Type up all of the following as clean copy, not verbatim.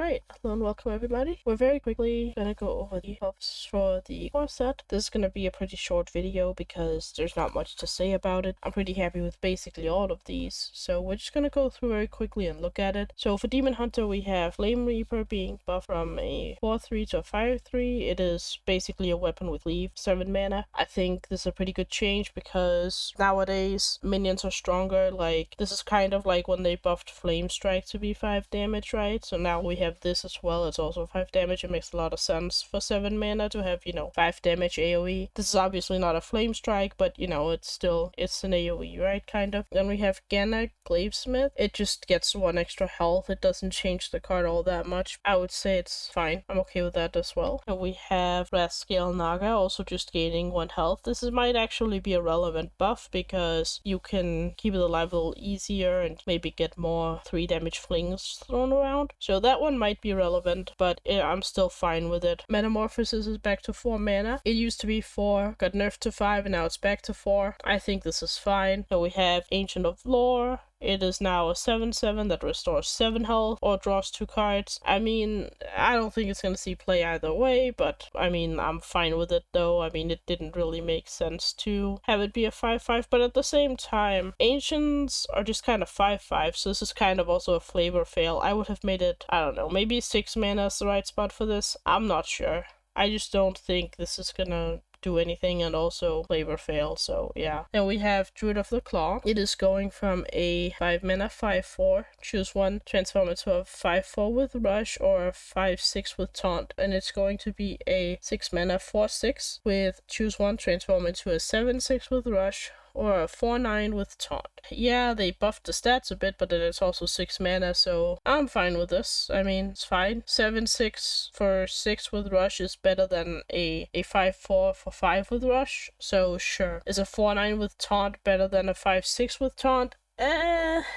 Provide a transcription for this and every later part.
Alright, hello and welcome everybody. We're very quickly gonna go over the buffs for the core set. This is gonna be a pretty short video because there's not much to say about it. I'm pretty happy with basically all of these, so we're just gonna go through very quickly and look at it. So for Demon Hunter we have Flame Reaper being buffed from a 4-3 to a 5-3. It is basically a weapon with leave, 7 mana. I think this is a pretty good change because nowadays minions are stronger. Like, this is kind of like when they buffed Flame Strike to be 5 damage, right? So now we have this as well. It's also 5 damage. It makes a lot of sense for 7 mana to have, 5 damage AoE. This is obviously not a Flame Strike, but it's an AoE, right? Kind of. Then we have Ganna Glavesmith. It just gets 1 extra health. It doesn't change the card all that much. I would say it's fine. I'm okay with that as well. And we have Rascal Naga also just gaining 1 health. This might actually be a relevant buff because you can keep it alive a little easier and maybe get more 3 damage flings thrown around. So that one might be relevant, but I'm still fine with it. Metamorphosis is back to 4 mana. It used to be 4, got nerfed to 5, and now it's back to 4. I think this is fine. So we have Ancient of Lore. It is now a 7/7 that restores 7 health or draws 2 cards. I mean, I don't think it's gonna see play either way, but I mean, I'm fine with it though. I mean, it didn't really make sense to have it be a 5/5, but at the same time, Ancients are just kind of 5/5, so this is kind of also a flavor fail. I would have made it, I don't know, maybe 6 mana is the right spot for this. I'm not sure. I just don't think this is gonna do anything, and also flavor fail, so yeah. Then we have Druid of the Claw. It is going from a 5 mana 5/4, choose one, transform it to a 5/4 with Rush or a 5/6 with Taunt, and it's going to be a 6 mana 4/6 with choose one, transform it to a 7/6 with Rush or a 4/9 with Taunt. Yeah, they buffed the stats a bit, but then it's also 6 mana, so I'm fine with this. I mean, it's fine. 7/6 for 6 with Rush is better than a 5/4 for 5 with Rush, so sure. Is a 4/9 with Taunt better than a 5/6 with Taunt?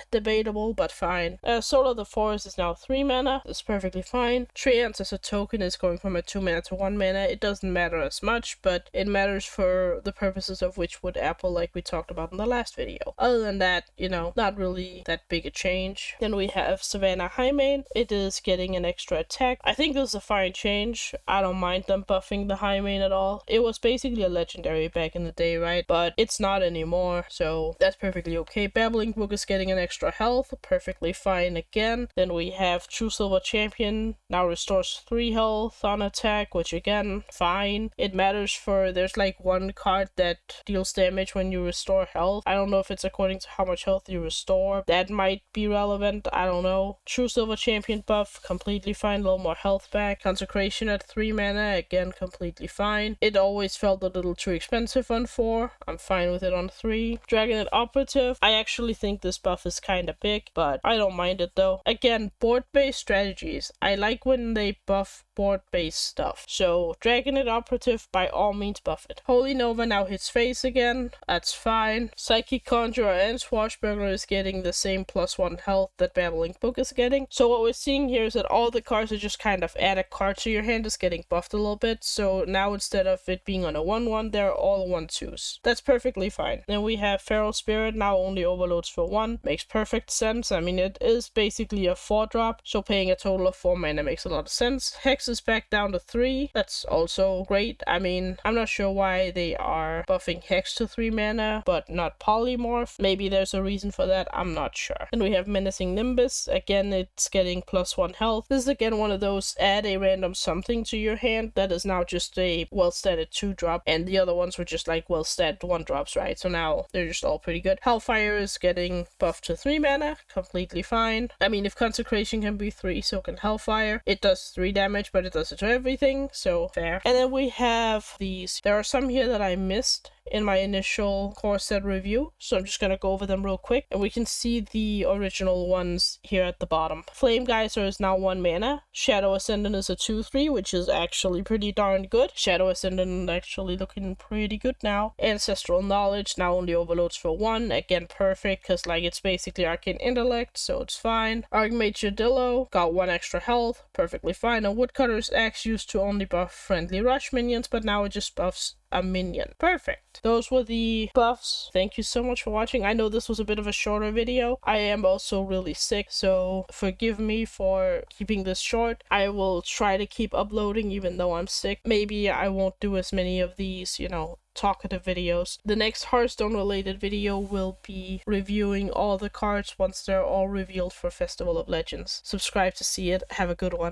Debatable, but fine. Soul of the Forest is now 3 mana. It's perfectly fine. Treants as a token is going from a 2 mana to 1 mana. It doesn't matter as much, but it matters for the purposes of Witchwood Apple, like we talked about in the last video. Other than that, not really that big a change. Then we have Savannah Jaime. It is getting an extra attack. I think this is a fine change. I don't mind them buffing the Jaime at all. It was basically a legendary back in the day, right? But it's not anymore, so that's perfectly okay. Babbling Book is getting an extra health, perfectly fine again. Then we have True Silver Champion, now restores 3 health on attack, which again, fine. It matters for, there's like 1 card that deals damage when you restore health. I don't know if it's according to how much health you restore. That might be relevant, I don't know. True Silver Champion buff, completely fine, a little more health back. Consecration at 3 mana, again, completely fine. It always felt a little too expensive on 4. I'm fine with it on 3. Dragon Operative, I actually think this buff is kind of big, but I don't mind it though. Again, board-based strategies. I like when they buff board-based stuff. So, Dragonid Operative, by all means buff it. Holy Nova now hits face again. That's fine. Psychicondra and Swashbuckler is getting the same +1 health that Babbling Book is getting. So what we're seeing here is that all the cards that just kind of add a card to your hand is getting buffed a little bit. So now instead of it being on a 1/1, they're all 1/2s. That's perfectly fine. Then we have Feral Spirit, now only overloads for 1. Makes perfect sense. I mean, it is basically a 4-drop, so paying a total of 4 mana makes a lot of sense. Hex is back down to 3. That's also great. I mean, I'm not sure why they are buffing Hex to 3 mana, but not Polymorph. Maybe there's a reason for that. I'm not sure. Then we have Menacing Nimbus. Again, it's getting +1 health. This is again one of those add a random something to your hand that is now just a well-statted 2-drop, and the other ones were just like well-statted 1-drops, right? So now they're just all pretty good. Hellfire is getting buffed to 3 mana, completely fine. I mean, if Consecration can be 3, so can Hellfire. It does 3 damage, but it does it to everything, so fair. And then we have these. There are some here that I missed in my initial core set review, so I'm just gonna go over them real quick, and we can see the original ones here at the bottom. Flame Geyser is now 1 mana. Shadow Ascendant is a 2/3, which is actually pretty darn good. Shadow Ascendant actually looking pretty good now. Ancestral Knowledge now only overloads for 1. Again, perfect, because like it's basically Arcane Intellect, so it's fine. Archmage Adillo got 1 extra health, perfectly fine. And Woodcutter's Axe used to only buff friendly rush minions, but now it just buffs a minion. Perfect. Those were the buffs. Thank you so much for watching. I know this was a bit of a shorter video. I am also really sick, so forgive me for keeping this short. I will try to keep uploading even though I'm sick. Maybe I won't do as many of these, you know, talkative videos. The next Hearthstone related video will be reviewing all the cards once they're all revealed for Festival of Legends. Subscribe to see it. Have a good one.